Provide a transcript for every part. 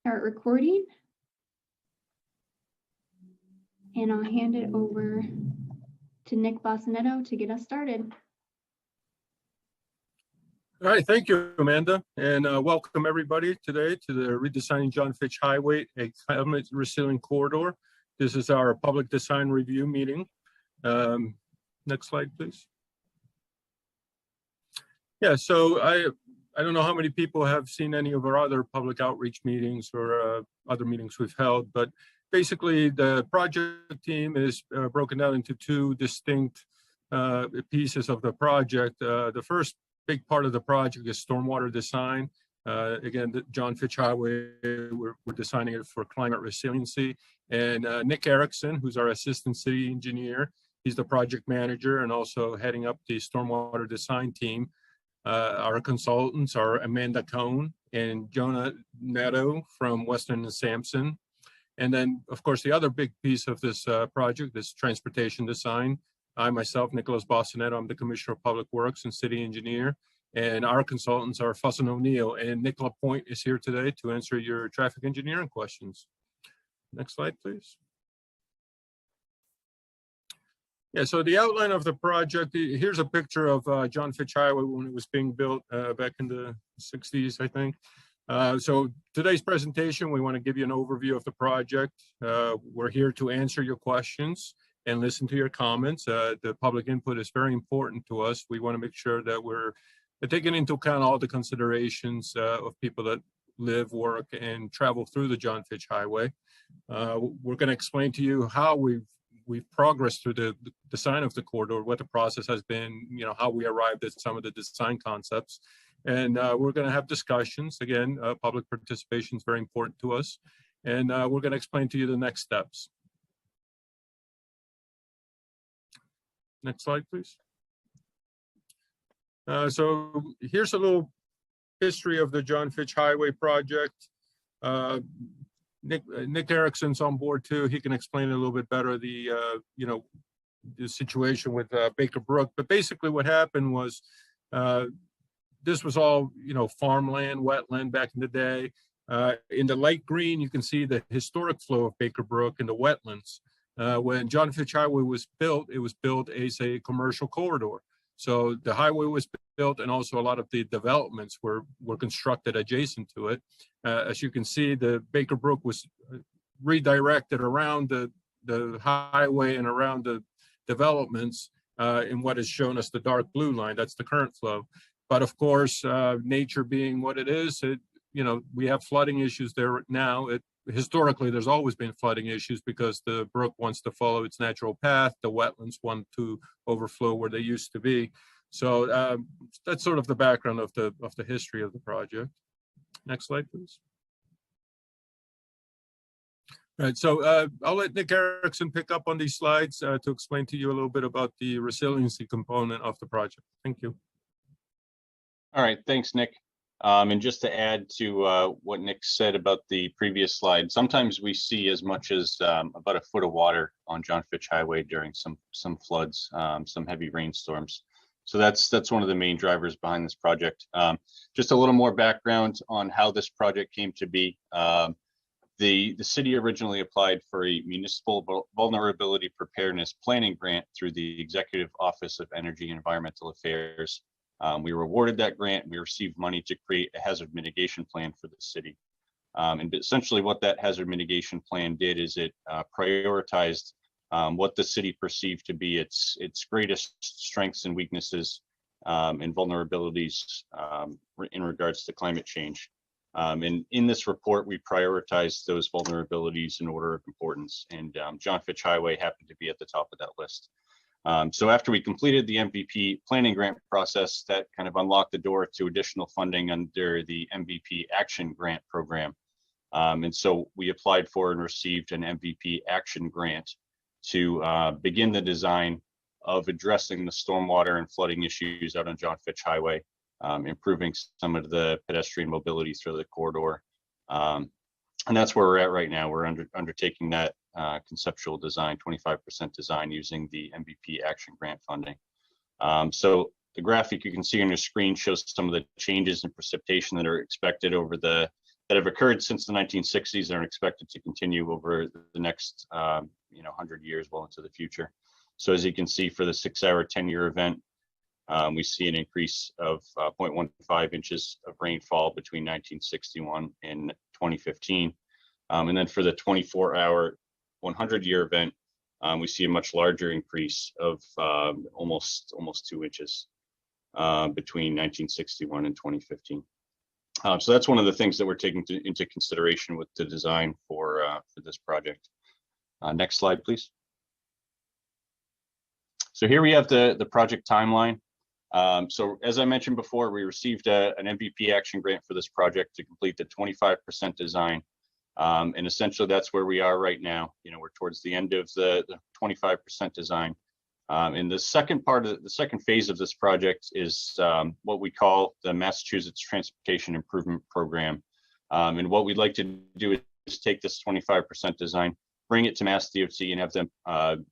start recording. And I'll hand it over to Nick Bossinetto to get us started. All right, thank you, Amanda, and welcome everybody today to the Redesigning John Fitch Highway, a climate resilient corridor. This is our public design review meeting. Next slide, please. Yeah, so I don't know how many people have seen any of our other public outreach meetings or other meetings we've held, but basically the project team is broken down into two distinct pieces of the project. The first big part of the project is stormwater design. Again, the John Fitch Highway, we're designing it for climate resiliency. And Nick Erickson, who's our assistant city engineer, he's the project manager and also heading up the stormwater design team. Our consultants are Amanda Cohn and Jonah Netto from Western and Sampson. And then, of course, the other big piece of this project is transportation design. I myself, Nicholas Bossinetto, I'm the Commissioner of Public Works and City Engineer. And our consultants are Fuss and O'Neill. And Nick LaPointe is here today to answer your traffic engineering questions. Next slide, please. Yeah, so the outline of the project, here's a picture of John Fitch Highway when it was being built back in the 60s, I think. So today's presentation, we want to give you an overview of the project. We're here to answer your questions and listen to your comments. The public input is very important to us. We want to make sure that we're taking into account all the considerations of people that live, work, and travel through the John Fitch Highway. We're going to explain to you how we've progressed through the design of the corridor, what the process has been, how we arrived at some of the design concepts. And we're going to have discussions. Again, public participation is very important to us. And we're going to explain to you the next steps. Next slide, please. So here's a little history of the John Fitch Highway project. Nick Erickson's on board too. He can explain a little bit better the situation with Baker Brook. But basically, what happened was this was all farmland, wetland back in the day. In the light green, you can see the historic flow of Baker Brook in the wetlands. When John Fitch Highway was built, it was built as a commercial corridor. So the highway was built, and also a lot of the developments were constructed adjacent to it. As you can see, the Baker Brook was redirected around the highway and around the developments in what is shown as the dark blue line. That's the current flow. But of course, nature being what it is, we have flooding issues there now. Historically, there's always been flooding issues because the brook wants to follow its natural path. The wetlands want to overflow where they used to be. So that's sort of the background of the history of the project. Next slide, please. All right, so I'll let Nick Erickson pick up on these slides to explain to you a little bit about the resiliency component of the project. Thank you. All right, thanks, Nick. And just to add to what Nick said about the previous slide, sometimes we see as much as about a foot of water on John Fitch Highway during some floods, some heavy rainstorms. So that's one of the main drivers behind this project. Just a little more background on how this project came to be. The city originally applied for a municipal vulnerability preparedness planning grant through the Executive Office of Energy and Environmental Affairs. We were awarded that grant. We received money to create a hazard mitigation plan for the city. And essentially what that hazard mitigation plan did is it prioritized what the city perceived to be its greatest strengths and weaknesses and vulnerabilities in regards to climate change. And in this report, we prioritized those vulnerabilities in order of importance. And John Fitch Highway happened to be at the top of that list. So after we completed the MVP planning grant process, that kind of unlocked the door to additional funding under the MVP Action Grant Program. And so we applied for and received an MVP Action Grant to begin the design of addressing the stormwater and flooding issues out on John Fitch Highway, improving some of the pedestrian mobility through the corridor. And that's where we're at right now. We're undertaking that conceptual design, 25% design using the MVP Action Grant funding. So the graphic you can see on your screen shows some of the changes in precipitation that are expected over the that have occurred since the 1960s and are expected to continue over the next 100 years well into the future. So as you can see, for the 6-hour 10-year event, we see an increase of 0.15 inches of rainfall between 1961 and 2015. And then for the 24-hour 100-year event, we see a much larger increase of almost 2 inches between 1961 and 2015. So that's one of the things that we're taking into consideration with the design for this project. Next slide, please. So here we have the project timeline. So as I mentioned before, we received an MVP action grant for this project to complete the 25% design. And essentially that's where we are right now. We're towards the end of the 25% design. And the second phase of this project is what we call the Massachusetts Transportation Improvement Program. And what we'd like to do is take this 25% design, bring it to Mass DOT, and have them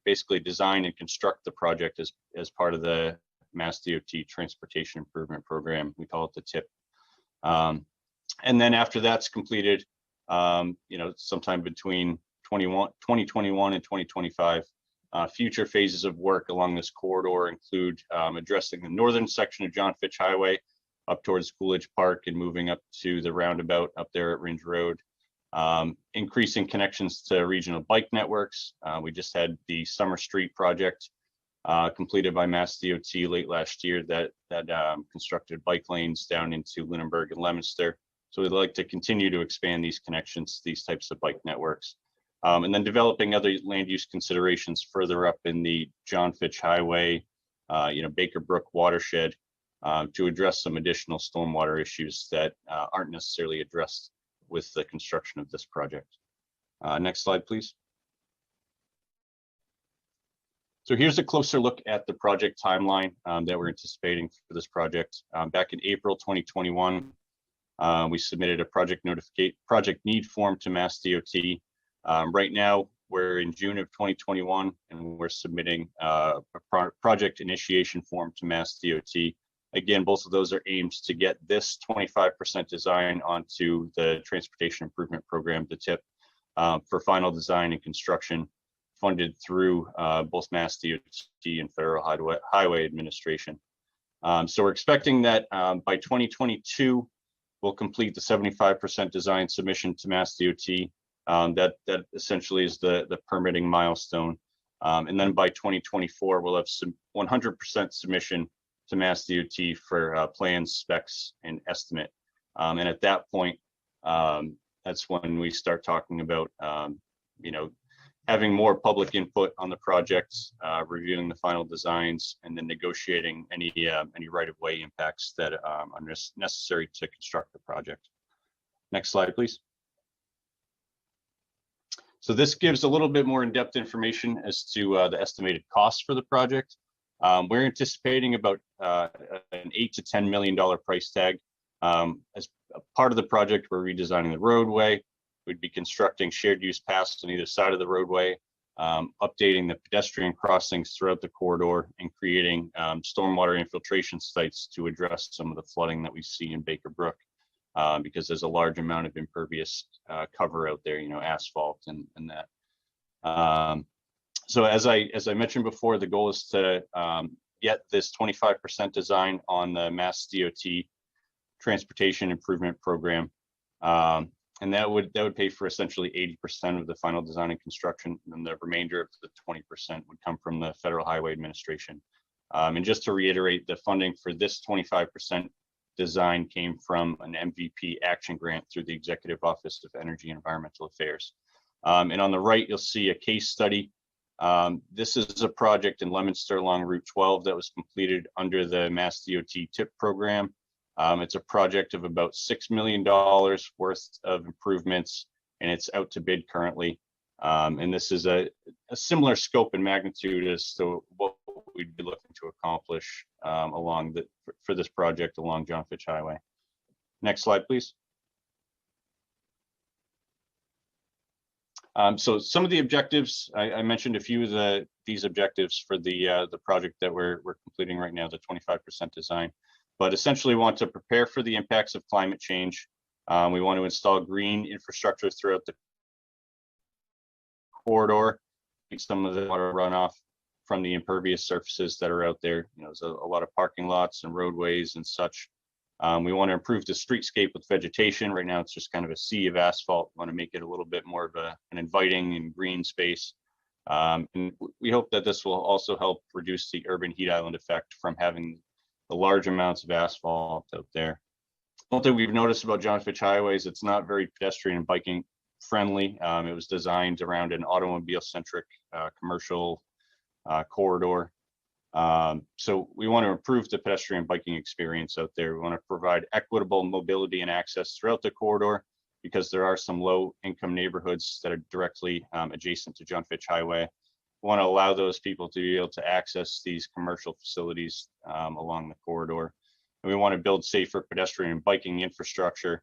basically design and construct the project as part of the Mass DOT Transportation Improvement Program. We call it the TIP. And then after that's completed, sometime between 2021 and 2025, future phases of work along this corridor include addressing the northern section of John Fitch Highway up towards Coolidge Park and moving up to the roundabout up there at Ringe Road, increasing connections to regional bike networks. We just had the Summer Street project completed by Mass DOT late last year that constructed bike lanes down into Lunenburg and Leominster. So we'd like to continue to expand these connections to these types of bike networks. And then developing other land use considerations further up in the John Fitch Highway, Baker Brook watershed to address some additional stormwater issues that aren't necessarily addressed with the construction of this project. Next slide, please. So here's a closer look at the project timeline that we're anticipating for this project. Back in April 2021, we submitted a project need form to Mass DOT. Right now, we're in June of 2021, and we're submitting a project initiation form to Mass DOT. Again, both of those are aimed to get this 25% design onto the Transportation Improvement Program, the TIP, for final design and construction funded through both Mass DOT and Federal Highway Administration. So we're expecting that by 2022, we'll complete the 75% design submission to Mass DOT. That essentially is the permitting milestone. And then by 2024, we'll have some 100% submission to Mass DOT for plans, specs, and estimate. And at that point, that's when we start talking about, having more public input on the projects, reviewing the final designs, and then negotiating any right-of-way impacts that are necessary to construct the project. Next slide, please. So this gives a little bit more in-depth information as to the estimated costs for the project. We're anticipating about an $8 to $10 million price tag. As a part of the project, we're redesigning the roadway. We'd be constructing shared use paths on either side of the roadway, updating the pedestrian crossings throughout the corridor, and creating stormwater infiltration sites to address some of the flooding that we see in Baker Brook. Because there's a large amount of impervious cover out there, asphalt and that. So as I mentioned before, the goal is to get this 25% design on the Mass DOT Transportation Improvement Program. And that would pay for essentially 80% of the final design and construction, and then the remainder of the 20% would come from the Federal Highway Administration. And just to reiterate, the funding for this 25% design came from an MVP action grant through the Executive Office of Energy and Environmental Affairs. And on the right, you'll see a case study. This is a project in Leominster along Route 12 that was completed under the Mass DOT TIP program. It's a project of about $6 million worth of improvements, and it's out to bid currently. And this is a similar scope and magnitude as to what we'd be looking to accomplish for this project along John Fitch Highway. Next slide, please. So some of the objectives, I mentioned a few of these objectives for the project that we're completing right now, the 25% design. But essentially want to prepare for the impacts of climate change, We want to install green infrastructure throughout the corridor, take some of the water runoff from the impervious surfaces that are out there. You know, there's a lot of parking lots and roadways and such. We want to improve the streetscape with vegetation. Right now, it's just kind of a sea of asphalt. We want to make it a little bit more of an inviting and green space. And we hope that this will also help reduce the urban heat island effect from having the large amounts of asphalt out there. One thing we've noticed about John Fitch Highway is it's not very pedestrian and biking friendly. It was designed around an automobile-centric commercial corridor. So we want to improve the pedestrian biking experience out there. We want to provide equitable mobility and access throughout the corridor because there are some low-income neighborhoods that are directly adjacent to John Fitch Highway. We want to allow those people to be able to access these commercial facilities along the corridor. And we want to build safer pedestrian and biking infrastructure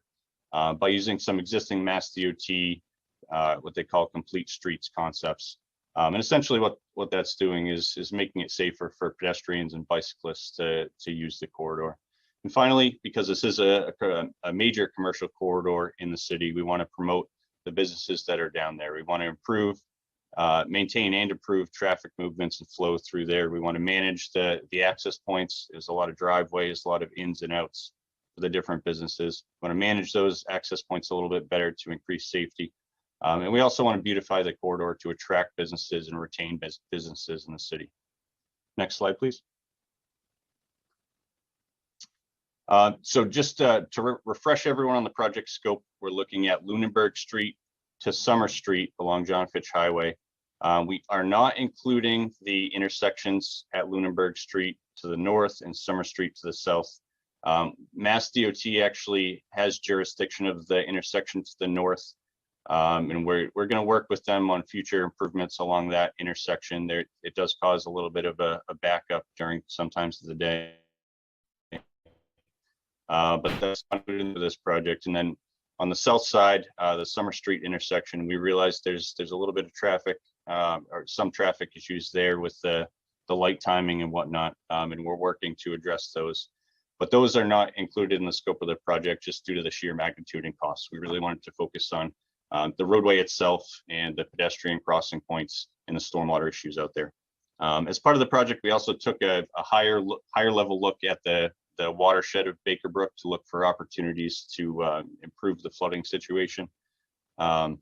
by using some existing Mass DOT, what they call complete streets concepts. And essentially what that's doing is making it safer for pedestrians and bicyclists to use the corridor. And finally, because this is a major commercial corridor in the city, we want to promote the businesses that are down there. We want to improve, maintain and improve traffic movements and flow through there. We want to manage the access points. There's a lot of driveways, a lot of ins and outs for the different businesses. We want to manage those access points a little bit better to increase safety. And we also want to beautify the corridor to attract businesses and retain businesses in the city. Next slide, please. So just to refresh everyone on the project scope, we're looking at Lunenburg Street to Summer Street along John Fitch Highway. We are not including the intersections at Lunenburg Street to the north and Summer Street to the south. Mass DOT actually has jurisdiction of the intersection to the north. And we're going to work with them on future improvements along that intersection. There, it does cause a little bit of a backup during some times of the day. But that's included into this project. And then on the south side, the Summer Street intersection, we realized there's a little bit of traffic or some traffic issues there with the light timing and whatnot. And we're working to address those. But those are not included in the scope of the project just due to the sheer magnitude and costs. We really wanted to focus on the roadway itself and the pedestrian crossing points and the stormwater issues out there. As part of the project, we also took a higher level look at the watershed of Baker Brook to look for opportunities to improve the flooding situation. And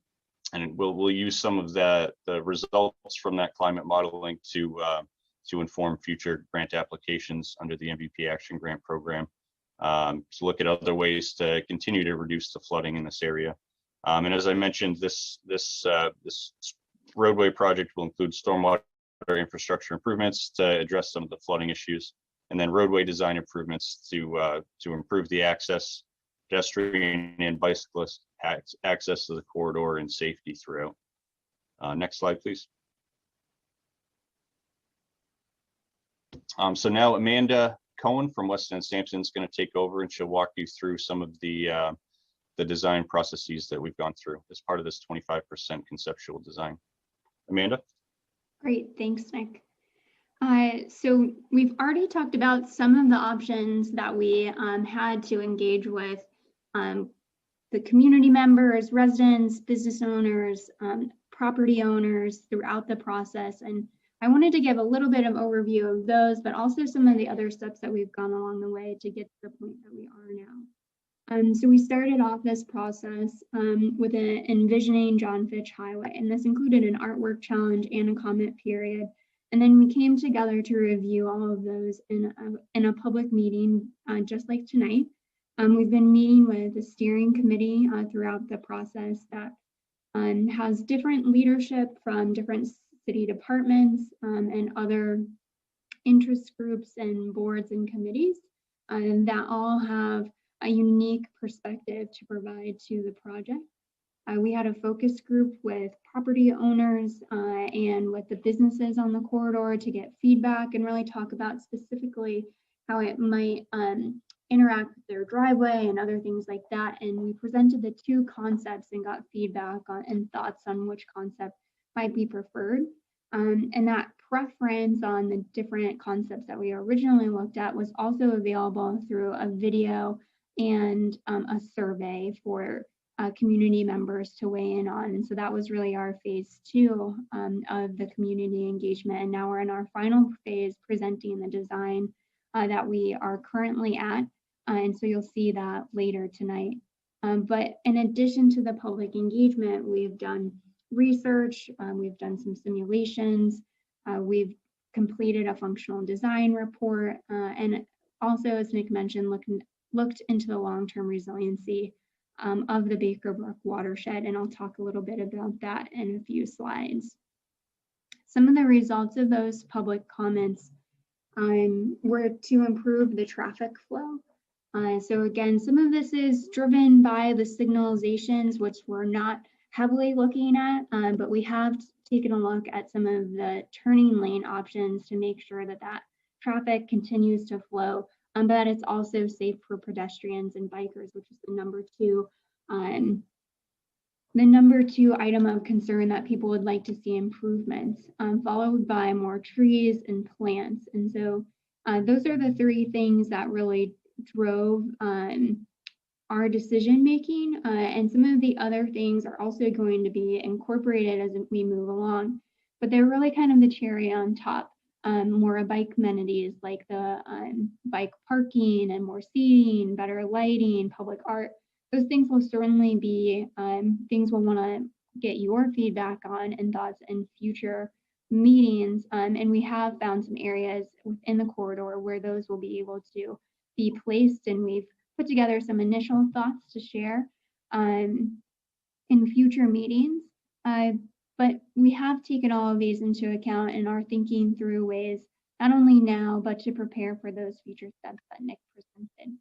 we'll use some of the results from that climate modeling to inform future grant applications under the MVP Action Grant Program, to look at other ways to continue to reduce the flooding in this area. And as I mentioned, this roadway project will include stormwater infrastructure improvements to address some of the flooding issues, and then roadway design improvements to improve the access, pedestrian and bicyclist access to the corridor and safety throughout. Next slide, please. So now Amanda Cohen from Weston and Sampson is going to take over, and she'll walk you through some of the design processes that we've gone through as part of this 25% conceptual design. Amanda? Great, thanks, Nick. So we've already talked about some of the options that we had to engage with the community members, residents, business owners, property owners throughout the process. And I wanted to give a little bit of overview of those, but also some of the other steps that we've gone along the way to get to the point that we are now. So we started off this process with envisioning John Fitch Highway, and this included an artwork challenge and a comment period. And then we came together to review all of those in a public meeting, just like tonight. We've been meeting with the steering committee throughout the process that has different leadership from different city departments and other interest groups and boards and committees that all have a unique perspective to provide to the project. We had a focus group with property owners and with the businesses on the corridor to get feedback and really talk about specifically how it might interact with their driveway and other things like that. And we presented the two concepts and got feedback on, and thoughts on which concept might be preferred. And that preference on the different concepts that we originally looked at was also available through a video and a survey for community members to weigh in on. And so that was really our phase 2 of the community engagement. And now we're in our final phase, presenting the design that we are currently at. And so you'll see that later tonight. But in addition to the public engagement, we've done research, we've done some simulations, we've completed a functional design report, and also, as Nick mentioned, looked into the long-term resiliency of the Baker Brook watershed, and I'll talk a little bit about that in a few slides. Some of the results of those public comments were to improve the traffic flow. So again, some of this is driven by the signalizations, which we're not heavily looking at, but we have taken a look at some of the turning lane options to make sure that that traffic continues to flow, but that it's also safe for pedestrians and bikers, which is the number two item of concern that people would like to see improvements, followed by more trees and plants. And so those are the three things that really drove our decision making, and some of the other things are also going to be incorporated as we move along, but they're really kind of the cherry on top. More bike amenities like the bike parking and more seating, better lighting, public art. Those things will certainly be things we'll want to get your feedback on and thoughts in future meetings. And we have found some areas within the corridor where those will be able to be placed, and we've put together some initial thoughts to share in future meetings. But we have taken all of these into account and are thinking through ways, not only now, but to prepare for those future steps that Nick presented.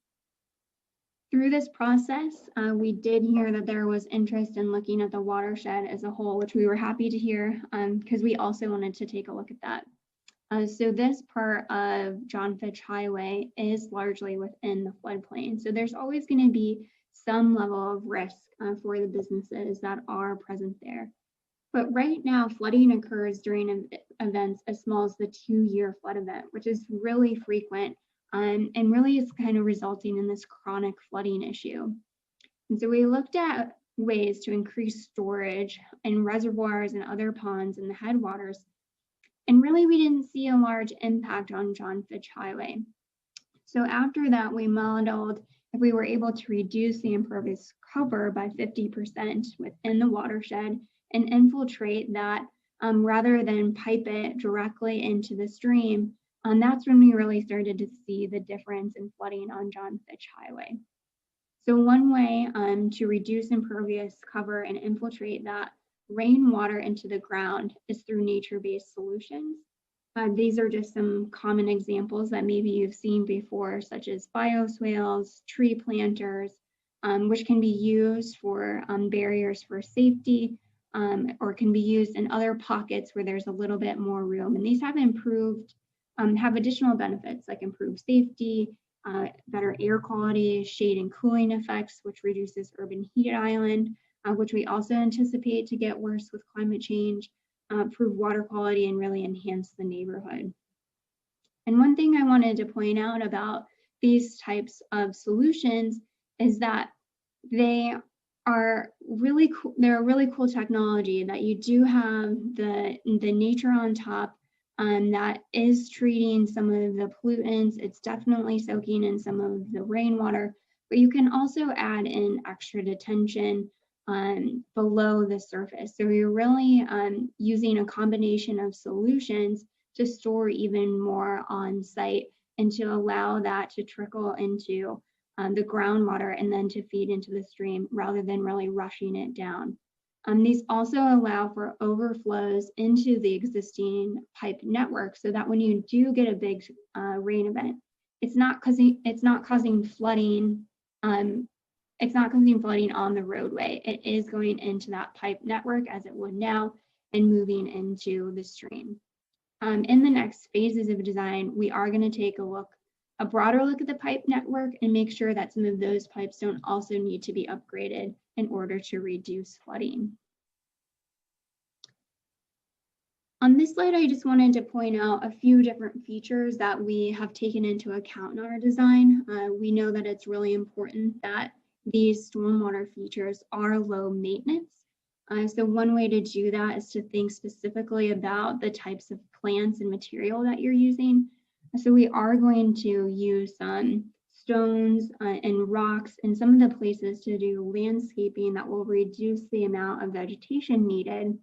Through this process, we did hear that there was interest in looking at the watershed as a whole, which we were happy to hear, because we also wanted to take a look at that. So this part of John Fitch Highway is largely within the floodplain. So there's always going to be some level of risk for the businesses that are present there. But right now, flooding occurs during events as small as the 2-year flood event, which is really frequent, and really is kind of resulting in this chronic flooding issue. And so we looked at ways to increase storage in reservoirs and other ponds in the headwaters. And really, we didn't see a large impact on John Fitch Highway. So after that, we modeled if we were able to reduce the impervious cover by 50% within the watershed and infiltrate that rather than pipe it directly into the stream, that's when we really started to see the difference in flooding on John Fitch Highway. So one way to reduce impervious cover and infiltrate that rainwater into the ground is through nature-based solutions. These are just some common examples that maybe you've seen before, such as bioswales, tree planters, which can be used for barriers for safety, or can be used in other pockets where there's a little bit more room. And these have have additional benefits like improved safety, better air quality, shade and cooling effects, which reduces urban heat island, which we also anticipate to get worse with climate change, improve water quality, and really enhance the neighborhood. And one thing I wanted to point out about these types of solutions is that they are really cool. They're a really cool technology that you do have the nature on top that is treating some of the pollutants. It's definitely soaking in some of the rainwater, but you can also add in extra detention below the surface. So you're really using a combination of solutions to store even more on site and to allow that to trickle into the groundwater and then to feed into the stream rather than really rushing it down. These also allow for overflows into the existing pipe network so that when you do get a big rain event, it's not causing flooding. It's not causing flooding on the roadway. It is going into that pipe network as it would now and moving into the stream. In the next phases of design, we are going to take a broader look at the pipe network and make sure that some of those pipes don't also need to be upgraded in order to reduce flooding. On this slide, I just wanted to point out a few different features that we have taken into account in our design. We know that it's really important that these stormwater features are low maintenance. So one way to do that is to think specifically about the types of plants and material that you're using. So we are going to use stones and rocks in some of the places to do landscaping that will reduce the amount of vegetation needed.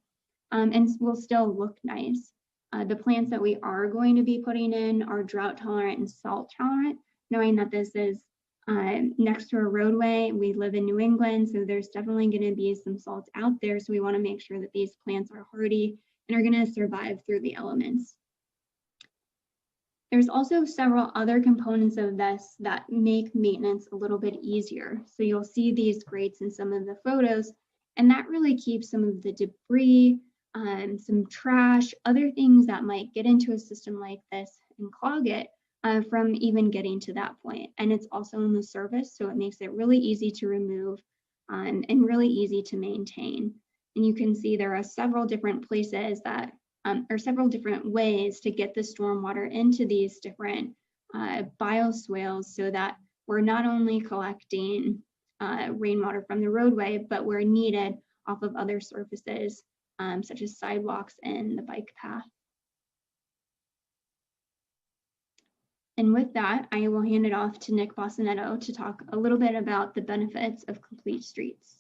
And will still look nice. The plants that we are going to be putting in are drought tolerant and salt tolerant, knowing that this is next to a roadway. We live in New England, so there's definitely going to be some salt out there. So we want to make sure that these plants are hardy and are going to survive through the elements. There's also several other components of this that make maintenance a little bit easier. So you'll see these grates in some of the photos, and that really keeps some of the debris, some trash, other things that might get into a system like this and clog it from even getting to that point. And it's also in the service, so it makes it really easy to remove and really easy to maintain. And you can see there are several different places that, or several different ways to get the stormwater into these different bioswales so that we're not only collecting rainwater from the roadway, but where needed off of other surfaces, such as sidewalks and the bike path. And with that, I will hand it off to Nick Bossinetto to talk a little bit about the benefits of complete streets.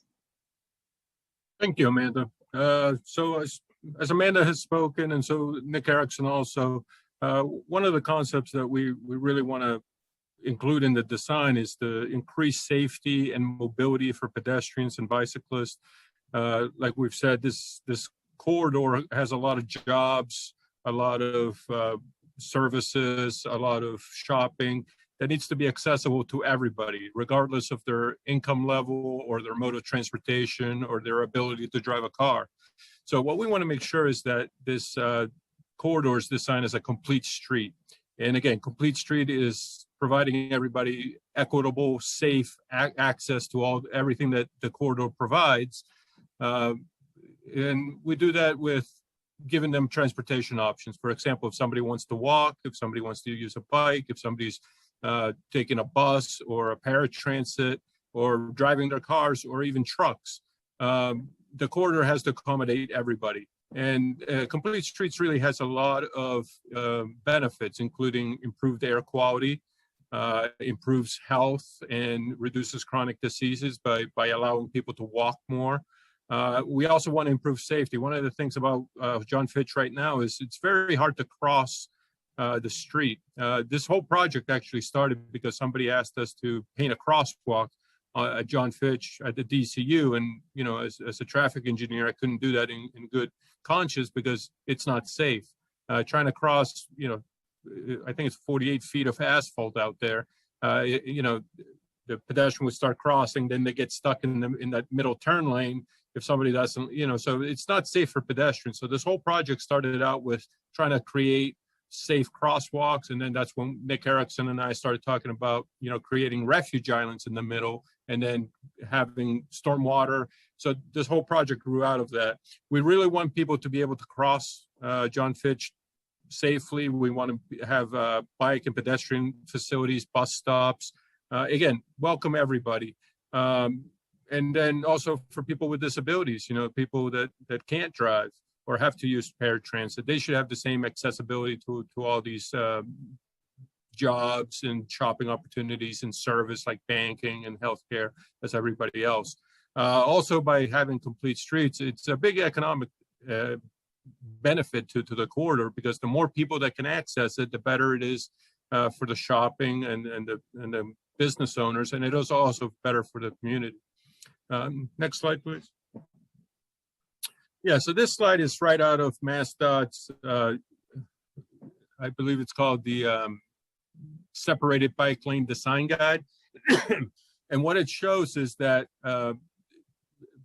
Thank you, Amanda. So as Amanda has spoken, and so Nick Erickson also, one of the concepts that we really want to include in the design is to increase safety and mobility for pedestrians and bicyclists. Like we've said, this corridor has a lot of jobs, a lot of services, a lot of shopping that needs to be accessible to everybody, regardless of their income level or their mode of transportation or their ability to drive a car. So what we want to make sure is that this corridor is designed as a complete street. And again, complete street is providing everybody equitable, safe access to everything that the corridor provides. And we do that with giving them transportation options. For example, if somebody wants to walk, if somebody wants to use a bike, if somebody's taking a bus or a paratransit or driving their cars or even trucks, the corridor has to accommodate everybody. And Complete Streets really has a lot of benefits, including improved air quality, improves health, and reduces chronic diseases by allowing people to walk more. We also want to improve safety. One of the things about John Fitch right now is it's very hard to cross the street. This whole project actually started because somebody asked us to paint a crosswalk at John Fitch at the DCU. And, you know, as a traffic engineer, I couldn't do that in good conscience because it's not safe. Trying to cross, you know, I think it's 48 feet of asphalt out there. You know, the pedestrian would start crossing, then they get stuck in that middle turn lane if somebody doesn't, you know, so it's not safe for pedestrians. So this whole project started out with trying to create safe crosswalks. And then that's when Nick Erickson and I started talking about, you know, creating refuge islands in the middle and then having stormwater. So this whole project grew out of that. We really want people to be able to cross John Fitch safely. We want to have bike and pedestrian facilities, bus stops. Again, welcome everybody. And then also for people with disabilities, you know, people that can't drive or have to use paratransit, they should have the same accessibility to all these jobs and shopping opportunities and service like banking and healthcare as everybody else. Also, by having complete streets, it's a big economic benefit to the corridor, because the more people that can access it, the better it is for the shopping and the business owners, and it is also better for the community. Next slide, please. Yeah, so this slide is right out of MassDOT's, I believe it's called the Separated Bike Lane Design Guide. And what it shows is that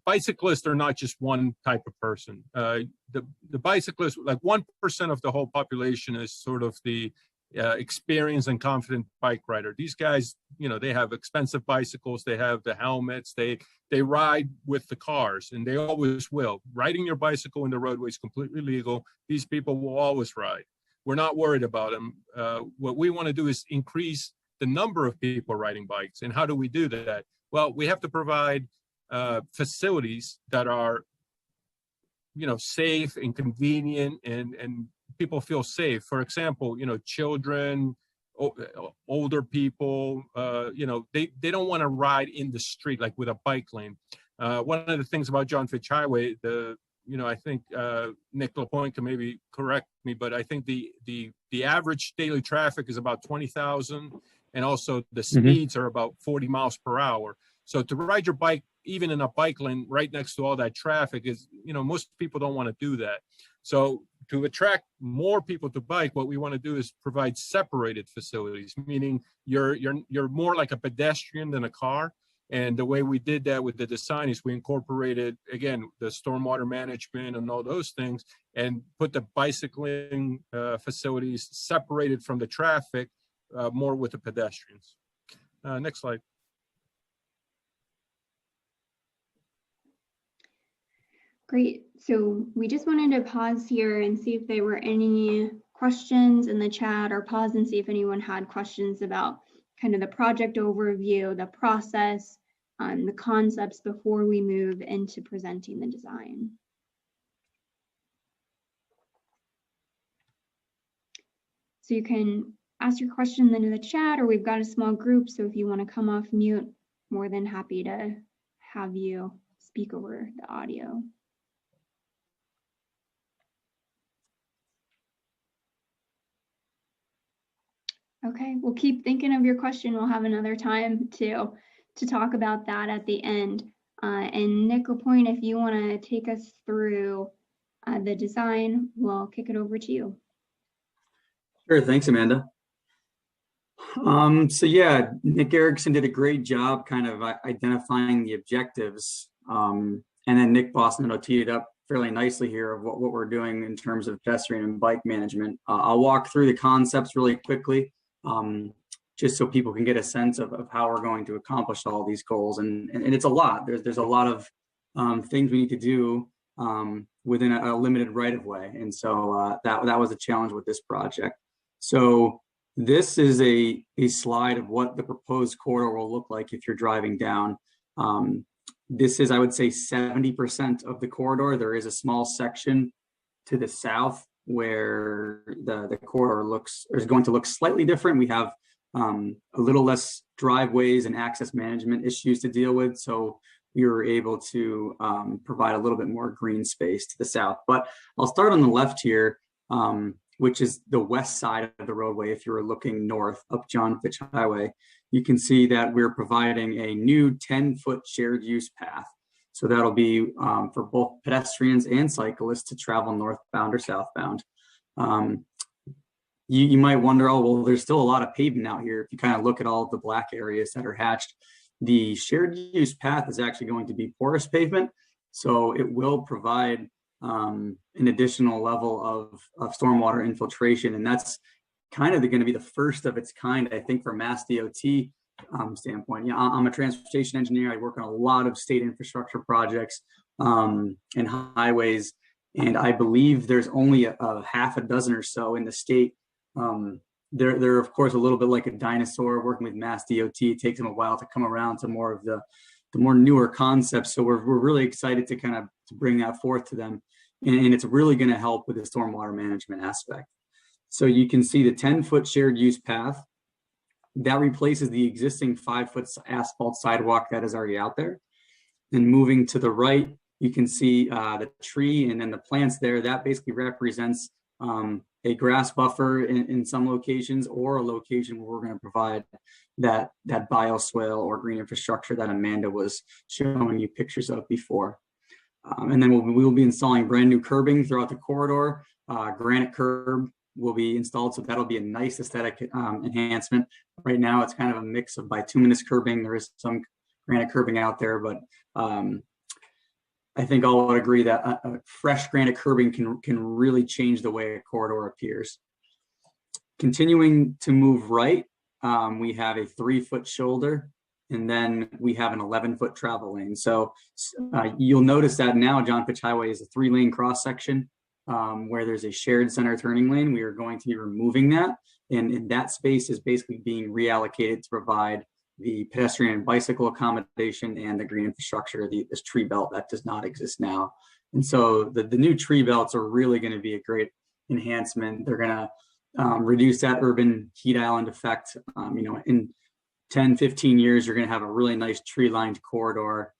bicyclists are not just one type of person. The bicyclists, like 1% of the whole population is sort of the experienced and confident bike rider. These guys, you know, they have expensive bicycles, they have the helmets, they ride with the cars, and they always will. Riding your bicycle in the roadway is completely legal. These people will always ride. We're not worried about them. What we want to do is increase the number of people riding bikes. And how do we do that? Well, we have to provide facilities that are, you know, safe and convenient, and people feel safe. For example, you know, children, older people, you know, they don't want to ride in the street like with a bike lane. One of the things about John Fitch Highway, you know, I think Nick LaPointe can maybe correct me, but I think the average daily traffic is about 20,000, and also the speeds are about 40 miles per hour. So to ride your bike, even in a bike lane right next to all that traffic, is, you know, most people don't want to do that. So to attract more people to bike, what we want to do is provide separated facilities, meaning you're more like a pedestrian than a car. And the way we did that with the design is we incorporated, again, the stormwater management and all those things, and put the bicycling facilities separated from the traffic, more with the pedestrians. Next slide. Great. So we just wanted to pause here and see if there were any questions in the chat, or pause and see if anyone had questions about kind of the project overview, the process, the concepts before we move into presenting the design. So you can ask your question into the chat, or we've got a small group. So if you want to come off mute, more than happy to have you speak over the audio. Okay, we'll keep thinking of your question. We'll have another time to talk about that at the end. And Nick LaPointe, if you want to take us through the design, we'll kick it over to you. Sure, thanks, Amanda. So yeah, Nick Erickson did a great job kind of identifying the objectives. And then Nick Boston teed it up fairly nicely here of what we're doing in terms of pedestrian and bike management. I'll walk through the concepts really quickly, just so people can get a sense of how we're going to accomplish all these goals. And it's a lot. There's a lot of things we need to do within a limited right of way. And so that was a challenge with this project. So this is a slide of what the proposed corridor will look like if you're driving down. This is, I would say, 70% of the corridor. There is a small section to the south where the corridor is going to look slightly different. We have a little less driveways and access management issues to deal with. So we were able to provide a little bit more green space to the south. But I'll start on the left here, which is the west side of the roadway. If you were looking north up John Fitch Highway, you can see that we're providing a new 10-foot shared use path. So that'll be for both pedestrians and cyclists to travel northbound or southbound. You might wonder, oh, well, there's still a lot of pavement out here. If you kind of look at all of the black areas that are hatched, the shared use path is actually going to be porous pavement. So it will provide an additional level of stormwater infiltration. And that's kind of going to be the first of its kind, I think, for Mass DOT standpoint. Yeah, I'm a transportation engineer. I work on a lot of state infrastructure projects and highways, and I believe there's only a half a dozen or so in the state. They're of course a little bit like a dinosaur working with Mass DOT. It takes them a while to come around to more of the more newer concepts. So we're really excited to kind of to bring that forth to them, and it's really going to help with the stormwater management aspect. So you can see the 10-foot shared use path that replaces the existing 5-foot asphalt sidewalk that is already out there. And moving to the right, you can see the tree and then the plants there. That basically represents a grass buffer in some locations, or a location where we're going to provide that bioswale or green infrastructure that Amanda was showing you pictures of before. And then we'll be installing brand new curbing throughout the corridor. Granite curb will be installed, so that'll be a nice aesthetic enhancement. Right now, it's kind of a mix of bituminous curbing. There is some granite curbing out there, but I think all would agree that a fresh granite curbing can really change the way a corridor appears. Continuing to move right, we have a 3-foot shoulder, and then we have an 11-foot travel lane. So you'll notice that now John Fitch Highway is a 3-lane cross section where there's a shared center turning lane. We are going to be removing that, and that space is basically being reallocated to provide the pedestrian and bicycle accommodation and the green infrastructure, this tree belt that does not exist now. And so the new tree belts are really going to be a great enhancement. They're going to reduce that urban heat island effect. In 10, 15 years, you're going to have a really nice tree-lined corridor.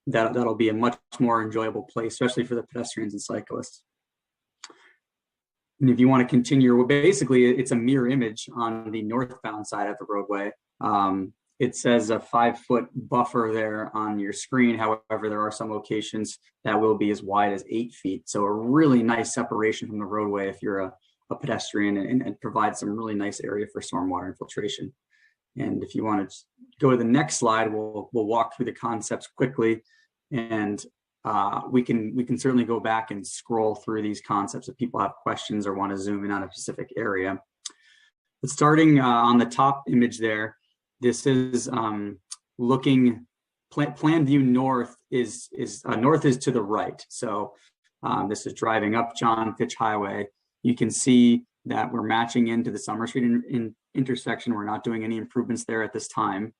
That'll be a much more enjoyable place, especially for the pedestrians and cyclists. And if you want to continue, basically it's a mirror image on the northbound side of the roadway. It says a 5-foot buffer there on your screen. However, there are some locations that will be as wide as 8 feet. So a really nice separation from the roadway if you're a pedestrian, and provide some really nice area for stormwater infiltration. And if you want to go to the next slide, we'll walk through the concepts quickly, and we can certainly go back and scroll through these concepts if people have questions or want to zoom in on a specific area. But starting on the top image there, this is looking, plan view north is north is to the right. So this is driving up John Fitch Highway. You can see that we're matching into the Summer Street intersection. We're not doing any improvements there at this time.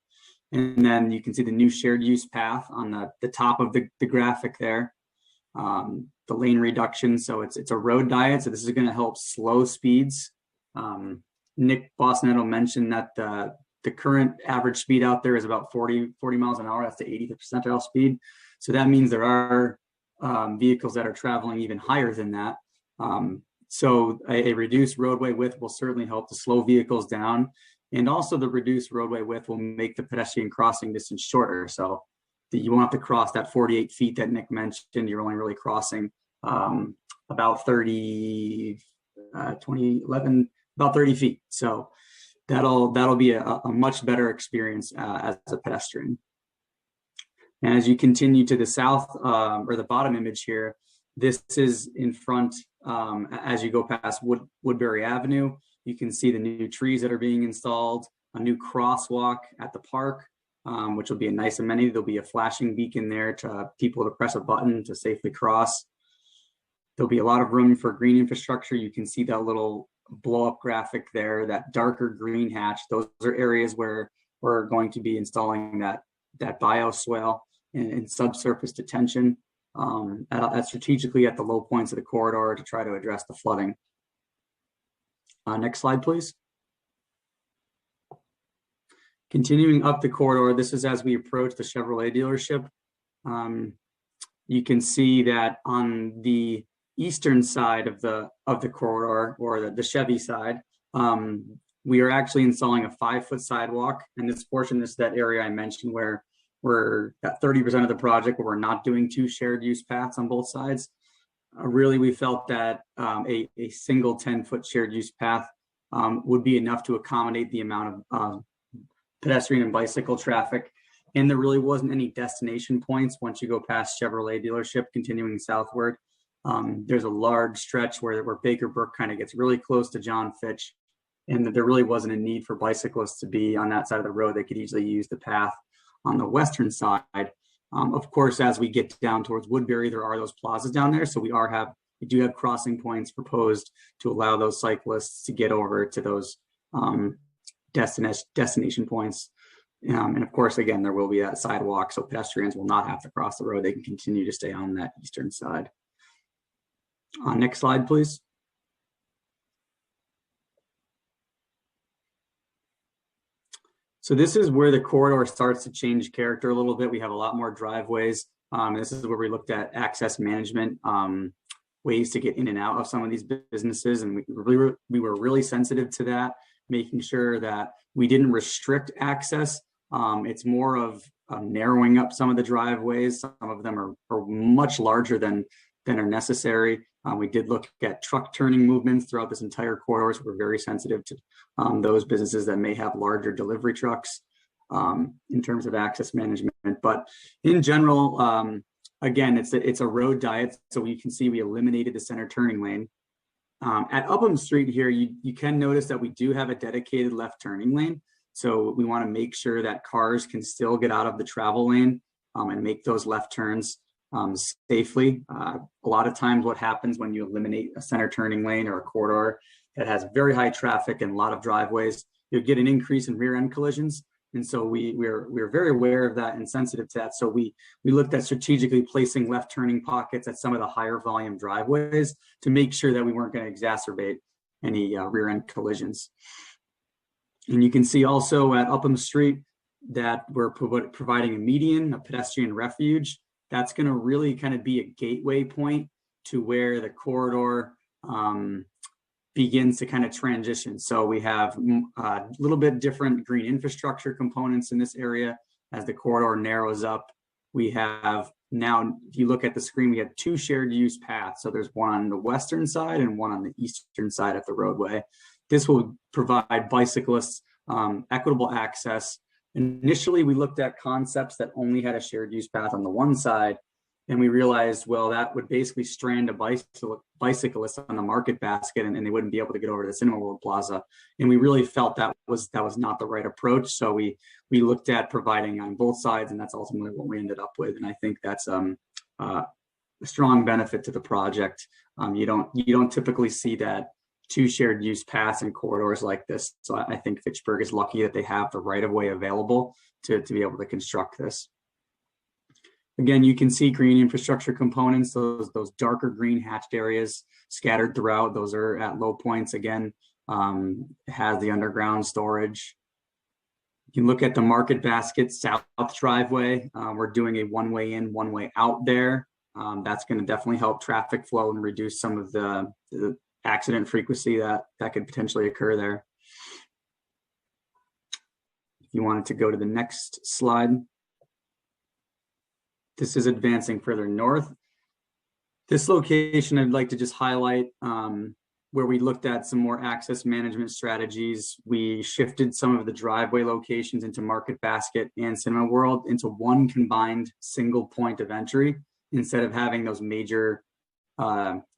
And then you can see the new shared use path on the top of the graphic there. The lane reduction, so it's a road diet. So this is going to help slow speeds. Nick Bosnetto mentioned that the current average speed out there is about 40 miles an hour. That's the 80th percentile speed. So that means there are vehicles that are traveling even higher than that. So a reduced roadway width will certainly help to slow vehicles down. And also the reduced roadway width will make the pedestrian crossing distance shorter. So you won't have to cross that 48 feet that Nick mentioned. You're only really crossing about 30 feet. So that'll be a much better experience as a pedestrian. And as you continue to the south, or the bottom image here, this is in front, as you go past Woodbury Avenue. You can see the new trees that are being installed, a new crosswalk at the park, which will be a nice amenity. There'll be a flashing beacon there to people to press a button to safely cross. There'll be a lot of room for green infrastructure. You can see that little blow up graphic there, that darker green hatch. Those are areas where we're going to be installing that bioswale and subsurface detention strategically at the low points of the corridor to try to address the flooding. Next slide, please. Continuing up the corridor, this is as we approach the Chevrolet dealership. You can see that on the eastern side of the corridor, or the Chevy side, we are actually installing a 5-foot sidewalk. And this portion, this is that area I mentioned where we're at 30% of the project where we're not doing 2 shared use paths on both sides. Really, we felt that a single 10-foot shared use path would be enough to accommodate the amount of pedestrian and bicycle traffic. And there really wasn't any destination points once you go past Chevrolet dealership, continuing southward. There's a large stretch where Baker Brook kind of gets really close to John Fitch, and there really wasn't a need for bicyclists to be on that side of the road. They could easily use the path on the western side. Of course, as we get down towards Woodbury, there are those plazas down there. So we do have crossing points proposed to allow those cyclists to get over to those destination points. And of course, again, there will be that sidewalk, so pedestrians will not have to cross the road. They can continue to stay on that eastern side. Next slide, please. So this is where the corridor starts to change character a little bit. We have a lot more driveways. This is where we looked at access management, ways to get in and out of some of these businesses. And we were really sensitive to that, making sure that we didn't restrict access. It's more of narrowing up some of the driveways. Some of them are much larger than are necessary. We did look at truck turning movements throughout this entire corridor, so we're very sensitive to those businesses that may have larger delivery trucks in terms of access management. But in general, again, it's a road diet, so you can see we eliminated the center turning lane. At Upham Street here, you can notice that we do have a dedicated left turning lane. So we want to make sure that cars can still get out of the travel lane and make those left turns safely. A lot of times what happens when you eliminate a center turning lane or a corridor that has very high traffic and a lot of driveways, you'll get an increase in rear end collisions. And so we're very aware of that and sensitive to that. So we looked at strategically placing left turning pockets at some of the higher volume driveways to make sure that we weren't going to exacerbate any rear end collisions. And you can see also at Upham Street that we're providing a median, a pedestrian refuge. That's going to really kind of be a gateway point to where the corridor begins to kind of transition. So we have a little bit different green infrastructure components in this area as the corridor narrows up. We have now, if you look at the screen, we have 2 shared use paths. So there's one on the western side and one on the eastern side of the roadway. This will provide bicyclists equitable access. Initially, we looked at concepts that only had a shared use path on the one side, and we realized, well, that would basically strand a bicyclist on the market basket, and they wouldn't be able to get over to the Cinema World Plaza. And we really felt that was not the right approach. So we looked at providing on both sides, and that's ultimately what we ended up with. And I think that's a strong benefit to the project. You don't typically see that 2 shared use paths and corridors like this. So I think Fitchburg is lucky that they have the right of way available to be able to construct this. Again, you can see green infrastructure components, those darker green hatched areas scattered throughout. Those are at low points. Again, has the underground storage. You can look at the market basket south driveway. We're doing a one-way in, one-way out there. That's going to definitely help traffic flow and reduce some of the accident frequency that could potentially occur there. If you wanted to go to the next slide. This is advancing further north. This location, I'd like to just highlight where we looked at some more access management strategies. We shifted some of the driveway locations into Market Basket and Cinema World into one combined single point of entry. Instead of having those major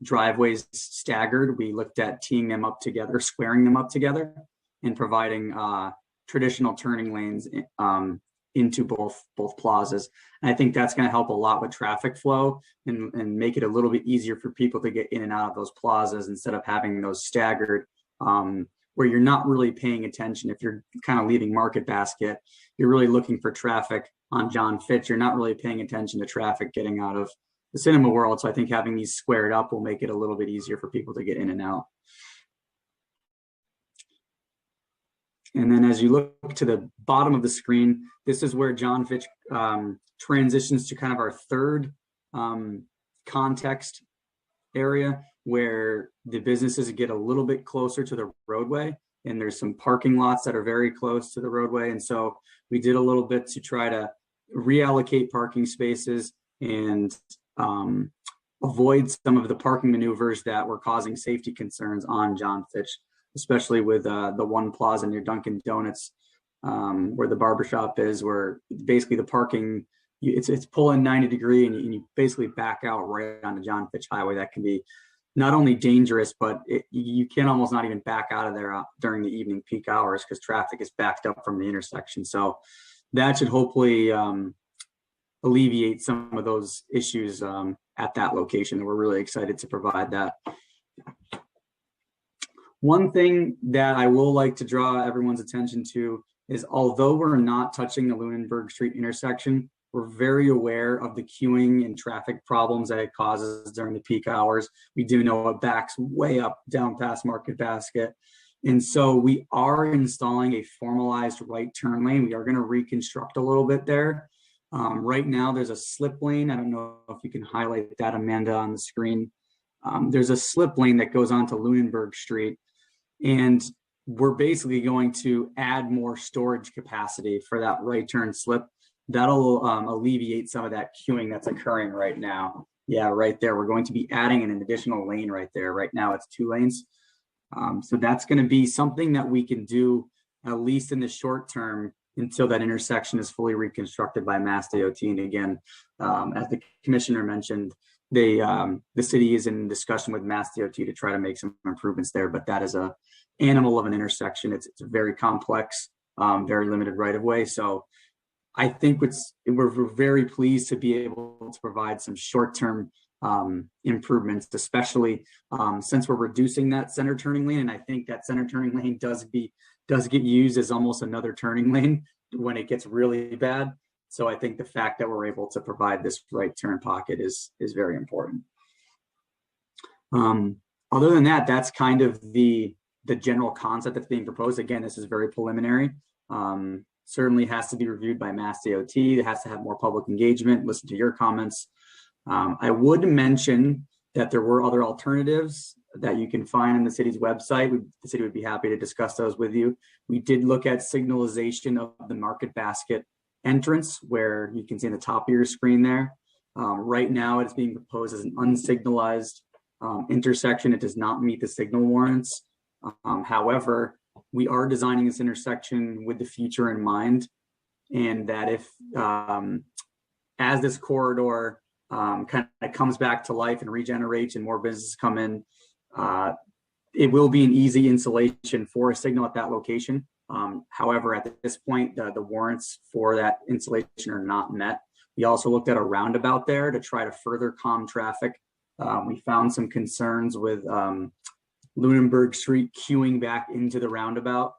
driveways staggered, we looked at teeing them up together, squaring them up together, and providing traditional turning lanes into both plazas. And I think that's going to help a lot with traffic flow and make it a little bit easier for people to get in and out of those plazas instead of having those staggered where you're not really paying attention. If you're kind of leaving Market Basket, you're really looking for traffic on John Fitch. You're not really paying attention to traffic getting out of the Cinema World. So I think having these squared up will make it a little bit easier for people to get in and out. And then as you look to the bottom of the screen, this is where John Fitch transitions to kind of our third context area, where the businesses get a little bit closer to the roadway, and there's some parking lots that are very close to the roadway. And so we did a little bit to try to reallocate parking spaces and avoid some of the parking maneuvers that were causing safety concerns on John Fitch, especially with the one plaza near Dunkin' Donuts, where the barbershop is, where basically the parking, it's pulling 90 degree and you basically back out right onto John Fitch Highway. That can be not only dangerous, but you can almost not even back out of there during the evening peak hours because traffic is backed up from the intersection. So that should hopefully alleviate some of those issues at that location. And we're really excited to provide that. One thing that I will like to draw everyone's attention to is, although we're not touching the Lunenburg Street intersection, we're very aware of the queuing and traffic problems that it causes during the peak hours. We do know it backs way up down past Market Basket. And so we are installing a formalized right turn lane. We are going to reconstruct a little bit there. Right now, there's a slip lane. I don't know if you can highlight that, Amanda, on the screen. There's a slip lane that goes onto Lunenburg Street. And we're basically going to add more storage capacity for that right turn slip. That'll alleviate some of that queuing that's occurring right now. Yeah, right there. We're going to be adding an additional lane right there. Right now it's 2 lanes. So that's going to be something that we can do at least in the short term until that intersection is fully reconstructed by Mass DOT. And again, as the commissioner mentioned, the city is in discussion with Mass DOT to try to make some improvements there, but that is a animal of an intersection. It's a very complex, very limited right of way. So I think we're very pleased to be able to provide some short-term improvements, especially since we're reducing that center turning lane. And I think that center turning lane does get used as almost another turning lane when it gets really bad. So I think the fact that we're able to provide this right turn pocket is very important. Other than that, that's kind of the general concept that's being proposed. Again, this is very preliminary. Certainly has to be reviewed by Mass DOT. It has to have more public engagement, listen to your comments. I would mention that there were other alternatives that you can find on the city's website. The city would be happy to discuss those with you. We did look at signalization of the Market Basket entrance, where you can see in the top of your screen there. Right now, it's being proposed as an unsignalized intersection. It does not meet the signal warrants. However, we are designing this intersection with the future in mind, and that if as this corridor kind of comes back to life and regenerates and more businesses come in, it will be an easy installation for a signal at that location. However, at this point, the warrants for that installation are not met. We also looked at a roundabout there to try to further calm traffic. We found some concerns with Lunenburg Street queuing back into the roundabout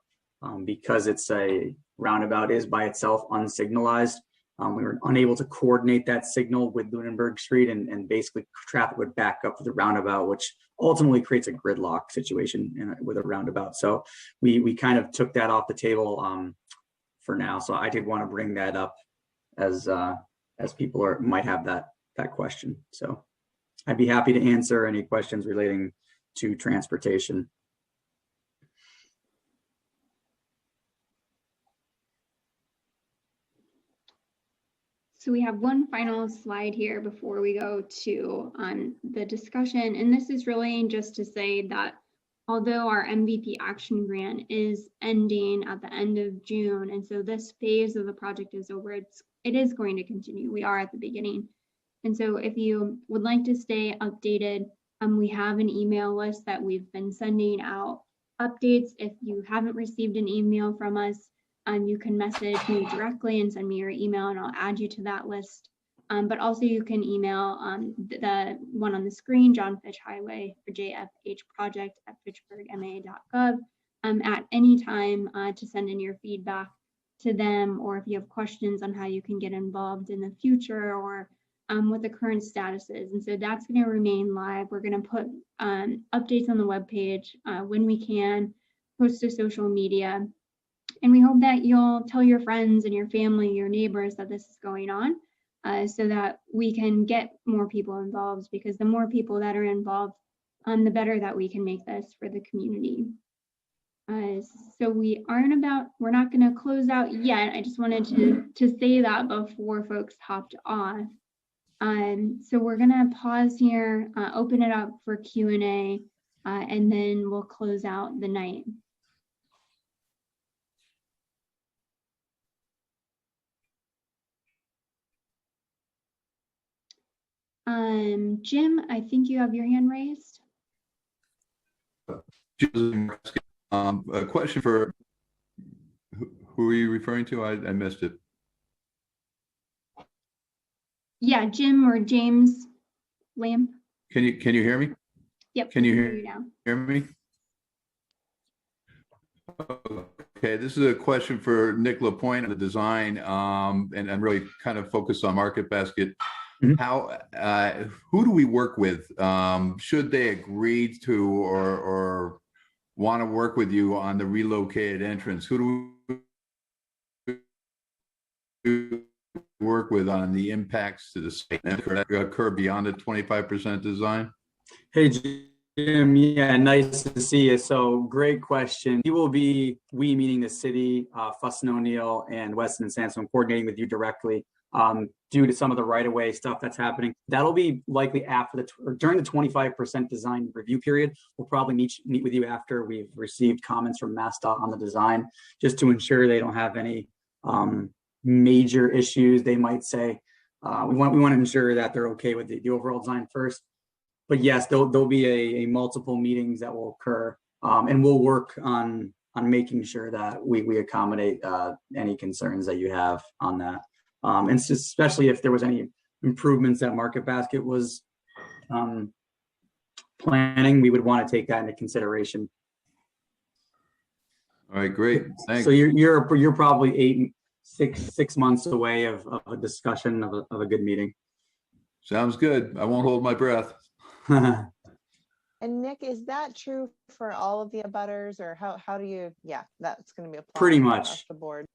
because it's a roundabout is by itself unsignalized. We were unable to coordinate that signal with Lunenburg Street, and basically traffic would back up to the roundabout, which ultimately creates a gridlock situation with a roundabout. So we kind of took that off the table for now. So I did want to bring that up as people might have that question. So I'd be happy to answer any questions relating to transportation. So we have one final slide here before we go to the discussion. And this is really just to say that although our MVP action grant is ending at the end of June, and so this phase of the project is over, it is going to continue. We are at the beginning. And so if you would like to stay updated, we have an email list that we've been sending out updates. If you haven't received an email from us, you can message me directly and send me your email, and I'll add you to that list. But also you can email the one on the screen, John Fitch Highway, or jfhproject@fitchburgma.gov at any time to send in your feedback to them, or if you have questions on how you can get involved in the future, or what the current status is. And so that's going to remain live. We're going to put updates on the webpage when we can, post to social media. And we hope that you'll tell your friends and your family, your neighbors, that this is going on so that we can get more people involved, because the more people that are involved, the better that we can make this for the community. So we're not going to close out yet. I just wanted to say that before folks hopped off. So we're going to pause here, open it up for Q&A, and then we'll close out the night. Jim, I think you have your hand raised. A question for who are you referring to? I missed it. Yeah, Jim or James Lamb. Can you hear me? Yep. Can you hear me? Okay, this is a question for Nick LaPointe on the design, and really kind of focused on Market Basket. Mm-hmm. Who do we work with? Should they agree to or want to work with you on the relocated entrance? Who do we work with on the impacts to the state that occur beyond the 25% design? Hey, Jim. Yeah, nice to see you. So great question. We meaning the city, Fuss and O'Neill and Weston and Sampson, coordinating with you directly due to some of the right-of-way stuff that's happening. That'll be likely after during the 25% design review period. We'll probably meet with you after we've received comments from MassDOT on the design, just to ensure they don't have any major issues. They might say, we want to ensure that they're okay with the overall design first. But yes, there'll be a multiple meetings that will occur, and we'll work on making sure that we accommodate any concerns that you have on that. And especially if there was any improvements that Market Basket was planning, we would want to take that into consideration. All right, great. Thanks. So you're probably 6 months away of a discussion of a good meeting. Sounds good. I won't hold my breath. And Nick, is that true for all of the abutters, or how do you, yeah, that's going to be applied Pretty much across the board?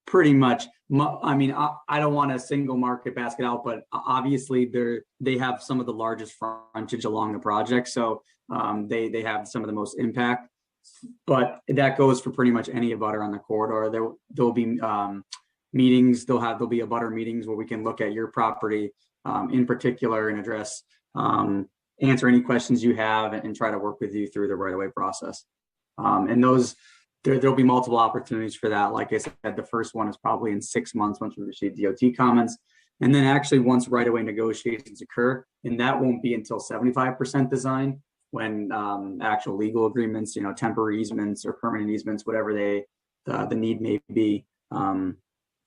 Pretty much. I mean, I don't want to single Market Basket out, but obviously they have some of the largest frontage along the project, so they have some of the most impact. But that goes for pretty much any abutter on the corridor. There'll be meetings. There'll be abutter meetings where we can look at your property in particular and address answer any questions you have and try to work with you through the right-of-way process. And those. There'll be multiple opportunities for that. Like I said, the first one is probably in 6 months once we receive DOT comments. And then actually once right-of-way negotiations occur, and that won't be until 75% design, when actual legal agreements, temporary easements or permanent easements, whatever the need may be.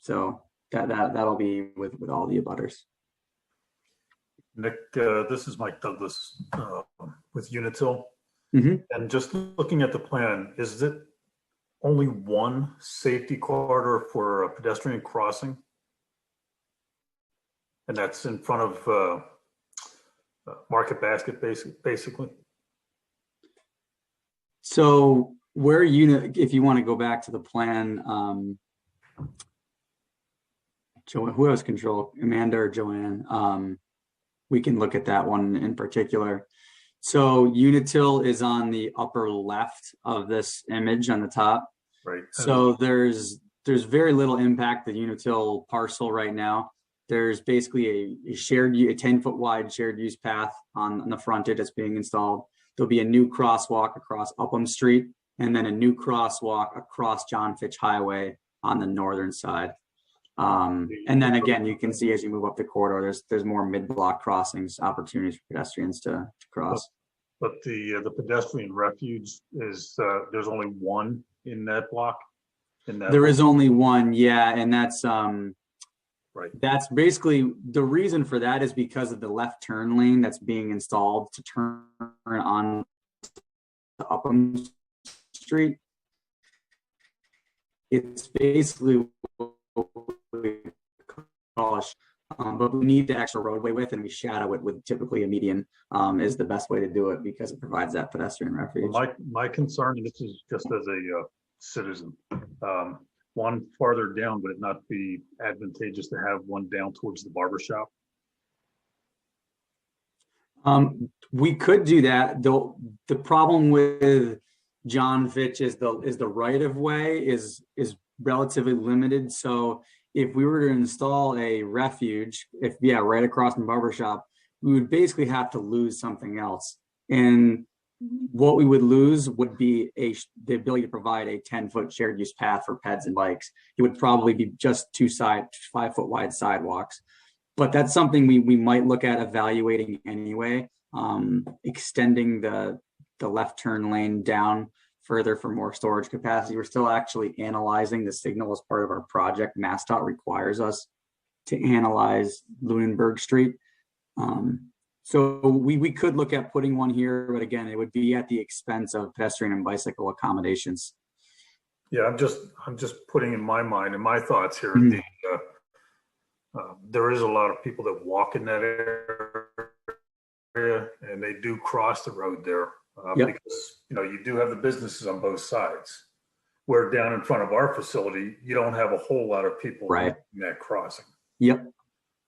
So that'll be with all the abutters. Nick, this is Mike Douglas with Unitil. Mm-hmm. And just looking at the plan, is it only one safety corridor for a pedestrian crossing? And that's in front of Market Basket, basically? So where if you want to go back to the plan, who has control, Amanda or Joanne? We can look at that one in particular. So Unitil is on the upper left of this image on the top. Right. So there's very little impact to the Unitil parcel right now. There's basically a 10-foot wide shared use path on the frontage that's being installed. There'll be a new crosswalk across Upham Street, and then a new crosswalk across John Fitch Highway on the northern side. And then again, you can see as you move up the corridor, there's more mid-block crossings, opportunities for pedestrians to cross. But the pedestrian refuge is there's only one in that block. There is only one, yeah, and that's right. That's basically the reason for that is because of the left turn lane that's being installed to turn on Upham Street. It's basically what we call but we need the extra roadway width, and we shadow it with typically a median is the best way to do it because it provides that pedestrian refuge. My concern, and this is just as a citizen, one farther down, would it not be advantageous to have one down towards the barber shop? We could do that. The problem with John Fitch is the right of way is relatively limited. So if we were to install a refuge, right across from barber shop, we would basically have to lose something else. And what we would lose would be the ability to provide a 10-foot shared use path for peds and bikes. It would probably be just 5-foot wide sidewalks. But that's something we might look at evaluating anyway, extending the left turn lane down further for more storage capacity. We're still actually analyzing the signal as part of our project. MassDOT requires us to analyze Lunenburg Street. So we could look at putting one here, but again, it would be at the expense of pedestrian and bicycle accommodations. Yeah, I'm just putting in my mind and my thoughts here. Mm-hmm. There is a lot of people that walk in that area, and they do cross the road there because you do have the businesses on both sides. Where down in front of our facility, you don't have a whole lot of people in that crossing. Yep.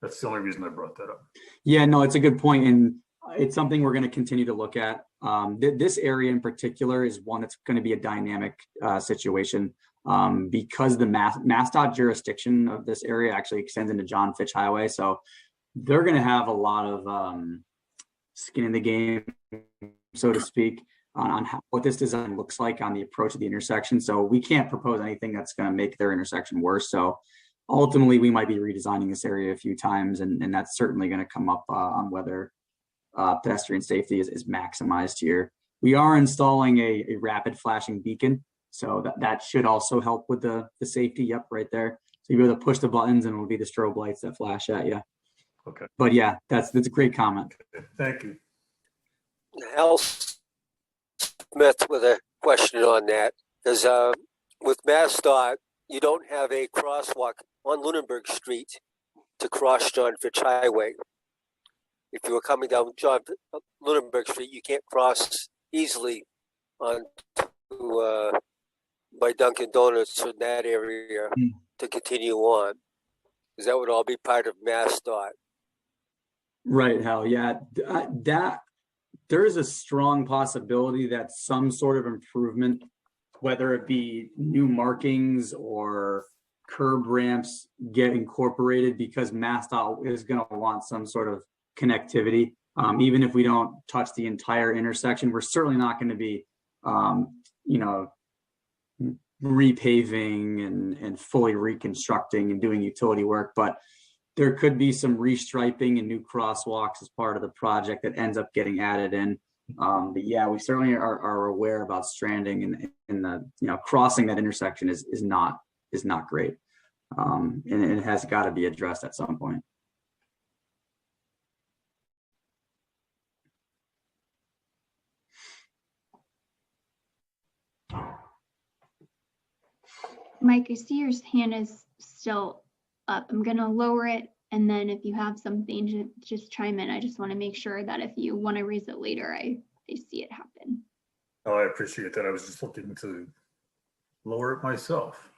That's the only reason I brought that up. Yeah, no, it's a good point, and it's something we're going to continue to look at. This area in particular is one that's going to be a dynamic situation because the MassDOT jurisdiction of this area actually extends into John Fitch Highway, so they're going to have a lot of skin in the game, so to speak, on what this design looks like on the approach of the intersection. So we can't propose anything that's going to make their intersection worse. So ultimately we might be redesigning this area a few times, and that's certainly going to come up on whether pedestrian safety is maximized here. We are installing a rapid flashing beacon, so that should also help with the safety. Yep, right there. So you'll be able to push the buttons and it'll be the strobe lights that flash at you. Okay. But yeah, that's a great comment. Okay, thank you. Al Smith with a question on that, because with MassDOT, you don't have a crosswalk on Lunenburg Street to cross John Fitch Highway. If you were coming down Lunenburg Street, you can't cross easily on by Dunkin' Donuts in that area to continue on, because that would all be part of MassDOT. Right, Hal. Yeah, that there is a strong possibility that some sort of improvement, whether it be new markings or curb ramps, get incorporated, because MassDOT is going to want some sort of connectivity. Even if we don't touch the entire intersection, we're certainly not going to be, repaving and fully reconstructing and doing utility work, but there could be some restriping and new crosswalks as part of the project that ends up getting added in. But yeah, we certainly are aware about stranding, and the crossing that intersection is not great, and it has got to be addressed at some point. Mike, I see your hand is still up. I'm gonna lower it, and then if you have something, just chime in. I just want to make sure that if you want to raise it later, I see it happen. Oh, I appreciate that. I was just looking to lower it myself.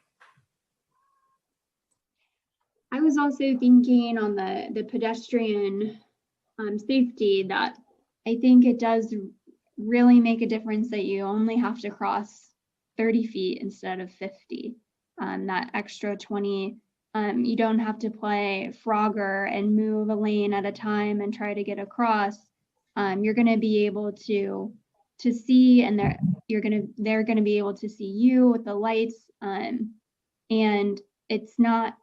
I was also thinking on the pedestrian safety, that I think it does really make a difference that you only have to cross 30 feet instead of 50. That extra 20, you don't have to play Frogger and move a lane at a time and try to get across. You're going to be able to see, and they're going to be able to see you with the lights, and it's not,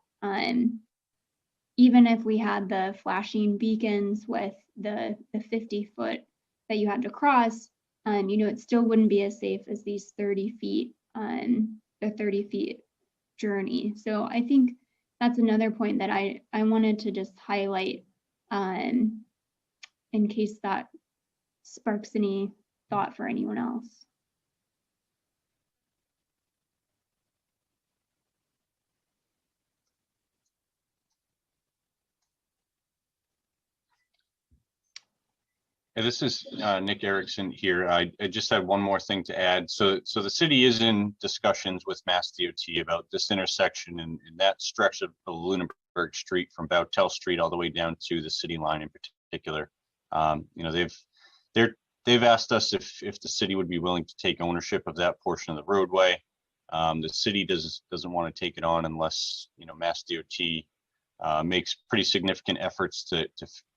even if we had the flashing beacons with the 50-foot that you had to cross, it still wouldn't be as safe as these 30 feet, the 30 feet journey. So I think that's another point that I wanted to just highlight, in case that sparks any thought for anyone else. Hey, this is Nick Erickson here. I just had one more thing to add. So the city is in discussions with Mass DOT about this intersection and that stretch of Lunenburg Street from Bowtell Street all the way down to the city line in particular. They've asked us if the city would be willing to take ownership of that portion of the roadway. The city doesn't want to take it on unless Mass DOT makes pretty significant efforts to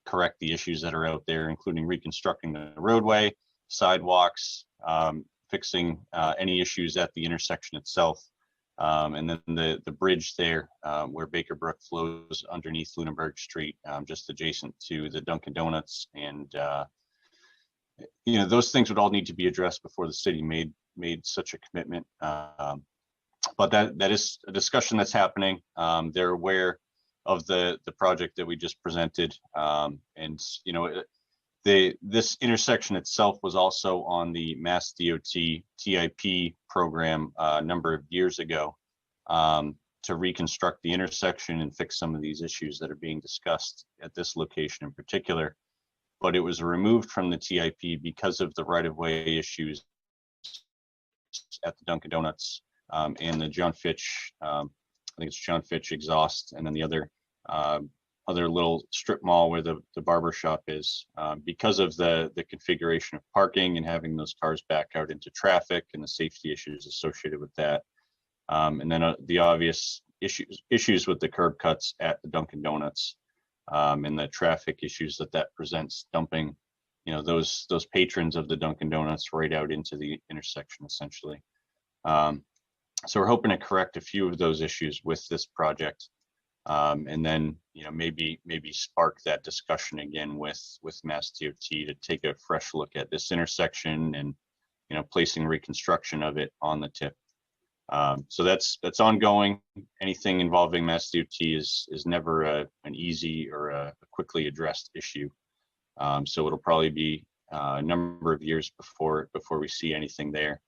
correct the issues that are out there, including reconstructing the roadway, sidewalks, fixing any issues at the intersection itself, and then the bridge there where Baker Brook flows underneath Lunenburg Street, just adjacent to the Dunkin' Donuts, and those things would all need to be addressed before the city made such a commitment. But that is a discussion that's happening. They're aware of the project that we just presented, and this intersection itself was also on the Mass DOT TIP program a number of years ago, to reconstruct the intersection and fix some of these issues that are being discussed at this location in particular. But it was removed from the TIP because of the right-of-way issues at the Dunkin' Donuts and the John Fitch, I think it's John Fitch exhaust, and then the other little strip mall where the barber shop is, because of the configuration of parking and having those cars back out into traffic and the safety issues associated with that. And then the obvious issues with the curb cuts at the Dunkin' Donuts, and the traffic issues that presents, dumping those patrons of the Dunkin' Donuts right out into the intersection essentially. So we're hoping to correct a few of those issues with this project. And then, maybe spark that discussion again with Mass DOT to take a fresh look at this intersection and, placing reconstruction of it on the tip. So that's ongoing. Anything involving Mass DOT is never an easy or a quickly addressed issue. So it'll probably be a number of years before we see anything there.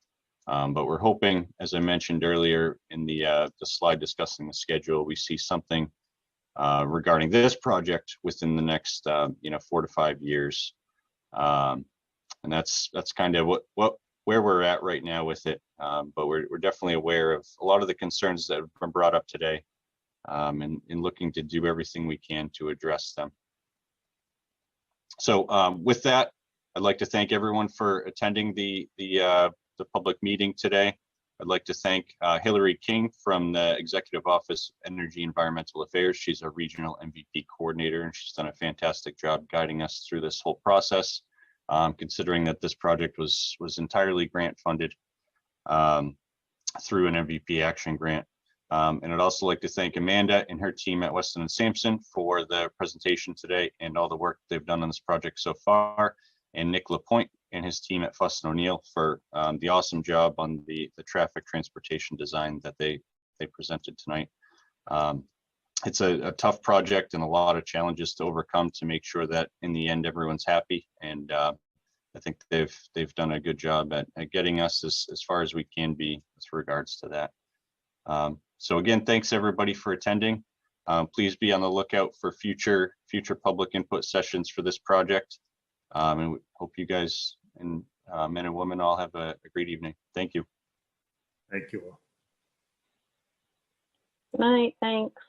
But we're hoping, as I mentioned earlier in the slide discussing the schedule, we see something regarding this project within the next 4 to 5 years. And that's kind of where we're at right now with it. But we're definitely aware of a lot of the concerns that have been brought up today, and looking to do everything we can to address them. So with that, I'd like to thank everyone for attending the public meeting today. I'd like to thank Hillary King from the Executive Office of Energy Environmental Affairs. She's our regional MVP coordinator, and she's done a fantastic job guiding us through this whole process, considering that this project was entirely grant funded through an MVP action grant. And I'd also like to thank Amanda and her team at Weston and Sampson for the presentation today and all the work they've done on this project so far, and Nick Lapointe and his team at Fuss & O'Neill for the awesome job on the traffic transportation design that they presented tonight. It's a tough project and a lot of challenges to overcome to make sure that in the end everyone's happy, and I think they've done a good job at getting us as far as we can be with regards to that. So again, thanks everybody for attending. Please be on the lookout for future public input sessions for this project. And we hope you guys and men and women all have a great evening. Thank you. Thank you all. Good night. Thanks.